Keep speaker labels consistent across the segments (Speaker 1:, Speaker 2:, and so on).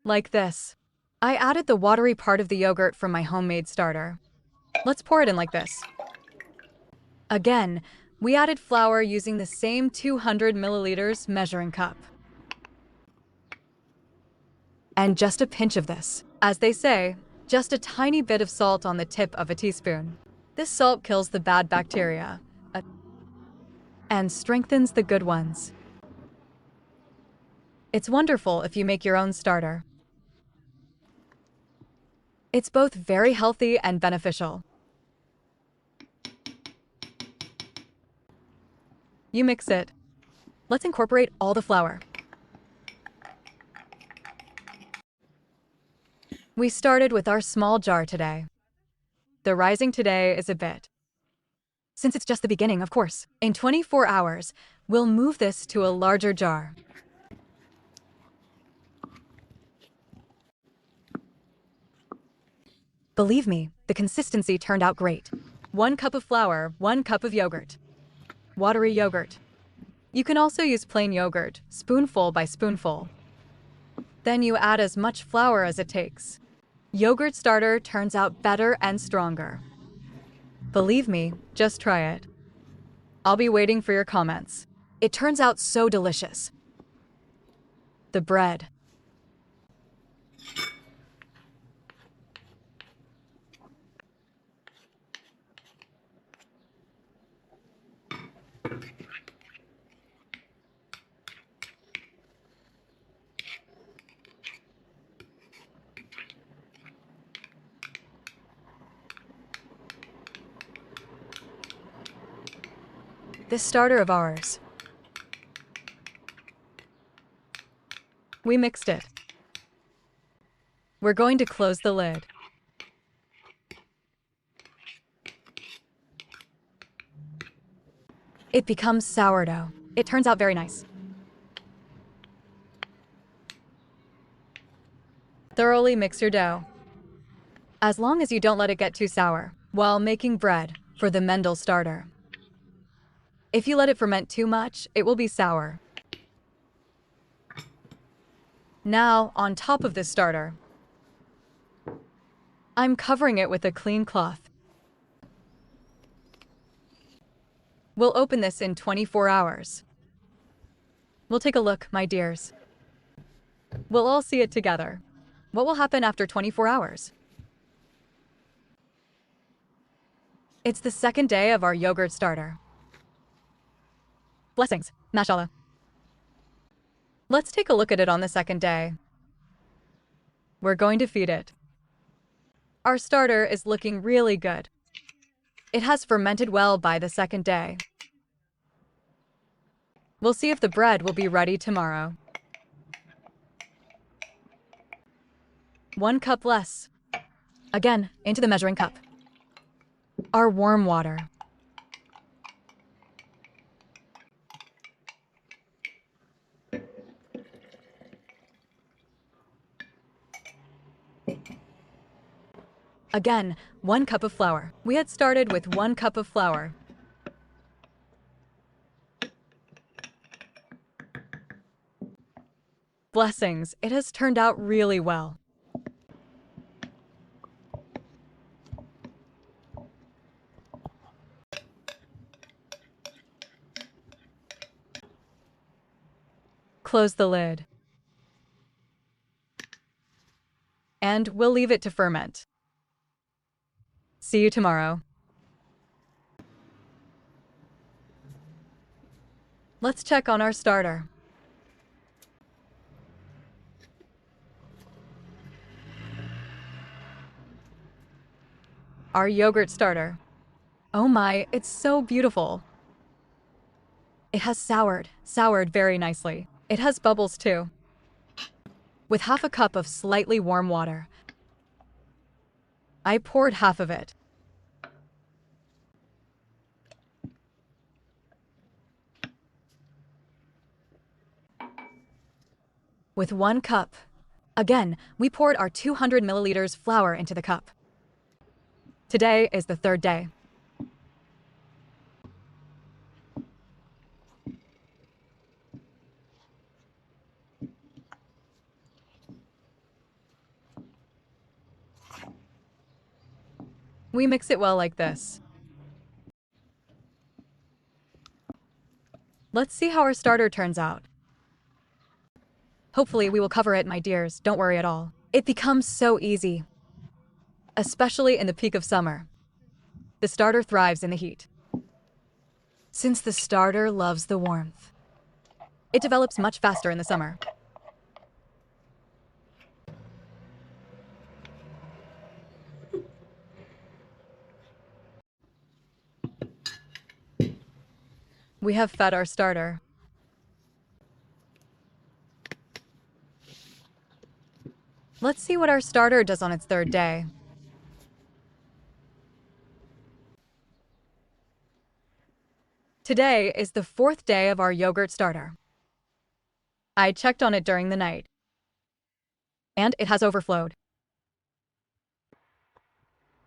Speaker 1: Like this. I added the watery part of the yogurt from my homemade starter. Let's pour it in like this. Again, we added flour using the same 200 milliliters measuring cup. And just a pinch of this. As they say, just a tiny bit of salt on the tip of a teaspoon. This salt kills the bad bacteria and strengthens the good ones. It's wonderful if you make your own starter. It's both very healthy and beneficial. You mix it. Let's incorporate all the flour. We started with our small jar today. The rising today is a bit. Since it's just the beginning, of course. In 24 hours, we'll move this to a larger jar. Believe me, the consistency turned out great. 1 cup of flour, 1 cup of yogurt. Watery yogurt. You can also use plain yogurt, spoonful by spoonful. Then you add as much flour as it takes. Yogurt starter turns out better and stronger. Believe me, just try it. I'll be waiting for your comments. It turns out so delicious. The bread. This starter of ours. We mixed it. We're going to close the lid. It becomes sourdough. It turns out very nice. Thoroughly mix your dough. As long as you don't let it get too sour while making bread for the Mendel starter. If you let it ferment too much, it will be sour. Now, on top of this starter, I'm covering it with a clean cloth. We'll open this in 24 hours. We'll take a look, my dears. We'll all see it together. What will happen after 24 hours? It's the second day of our yogurt starter. Blessings, mashallah. Let's take a look at it on the second day. We're going to feed it. Our starter is looking really good. It has fermented well by the second day. We'll see if the bread will be ready tomorrow. 1 cup less. Again, into the measuring cup. Our warm water. Again, 1 cup of flour. We had started with 1 cup of flour. Blessings, it has turned out really well. Close the lid. And we'll leave it to ferment. See you tomorrow. Let's check on our starter. Our yogurt starter. Oh my, it's so beautiful. It has soured very nicely. It has bubbles too. With half a cup of slightly warm water, I poured half of it. With 1 cup, again, we poured our 200 milliliters flour into the cup. Today is the third day. We mix it well like this. Let's see how our starter turns out. Hopefully we will cover it, my dears, don't worry at all. It becomes so easy, especially in the peak of summer. The starter thrives in the heat. Since the starter loves the warmth, it develops much faster in the summer. We have fed our starter. Let's see what our starter does on its third day. Today is the fourth day of our yogurt starter. I checked on it during the night, and it has overflowed.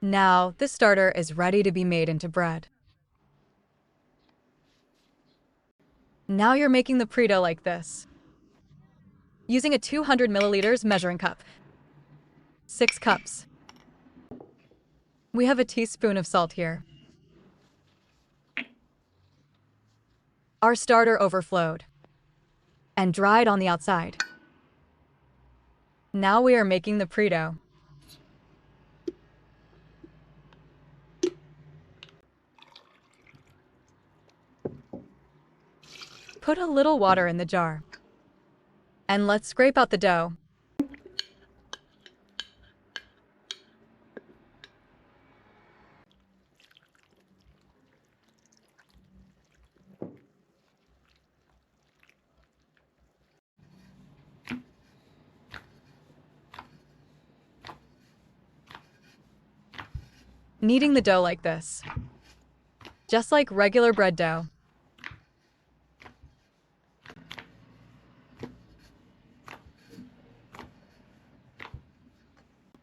Speaker 1: Now, this starter is ready to be made into bread. Now you're making the pre-dough like this. Using a 200 milliliters measuring cup. 6 cups. We have a teaspoon of salt here. Our starter overflowed and dried on the outside. Now we are making the pre-dough. Put a little water in the jar. And let's scrape out the dough. Kneading the dough like this, just like regular bread dough.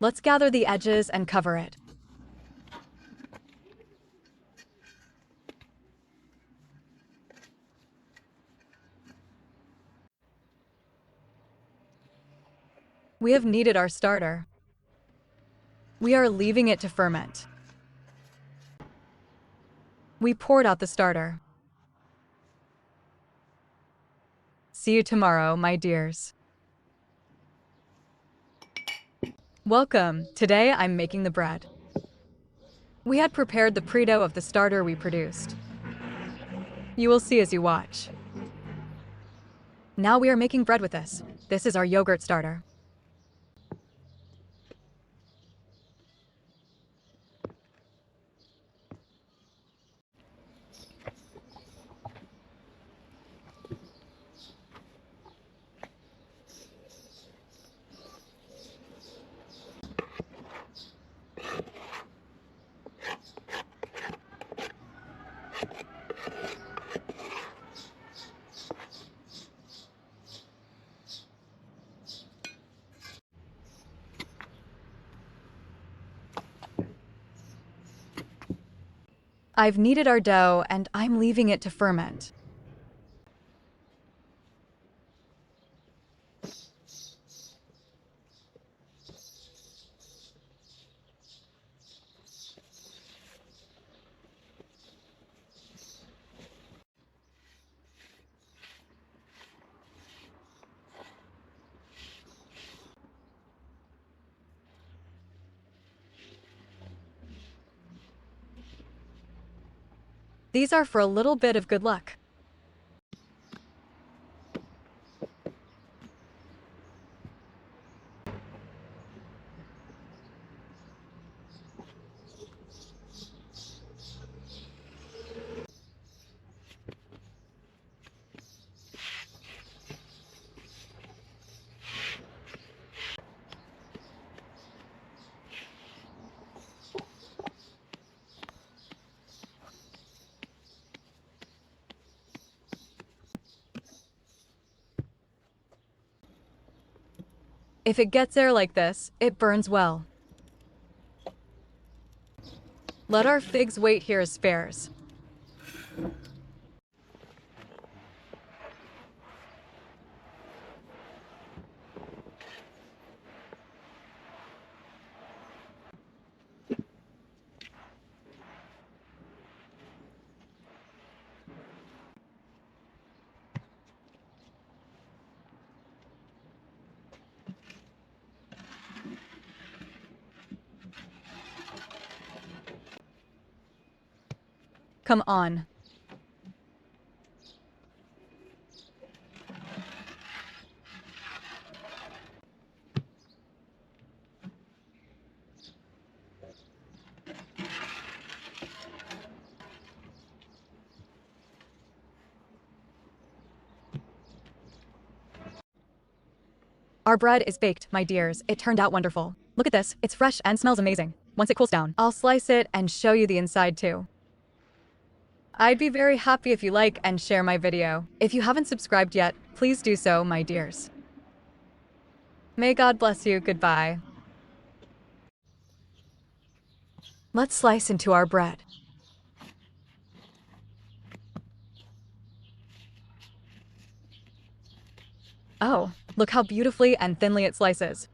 Speaker 1: Let's gather the edges and cover it. We have kneaded our starter. We are leaving it to ferment. We poured out the starter. See you tomorrow, my dears. Welcome. Today I'm making the bread. We had prepared the pre-dough of the starter we produced. You will see as you watch. Now we are making bread with this. This is our yogurt starter. I've kneaded our dough and I'm leaving it to ferment. These are for a little bit of good luck. If it gets air like this, it burns well. Let our figs wait here as spares. Come on. Our bread is baked, my dears. It turned out wonderful. Look at this. It's fresh and smells amazing. Once it cools down, I'll slice it and show you the inside too. I'd be very happy if you like and share my video. If you haven't subscribed yet, please do so, my dears. May God bless you. Goodbye. Let's slice into our bread. Oh, look how beautifully and thinly it slices.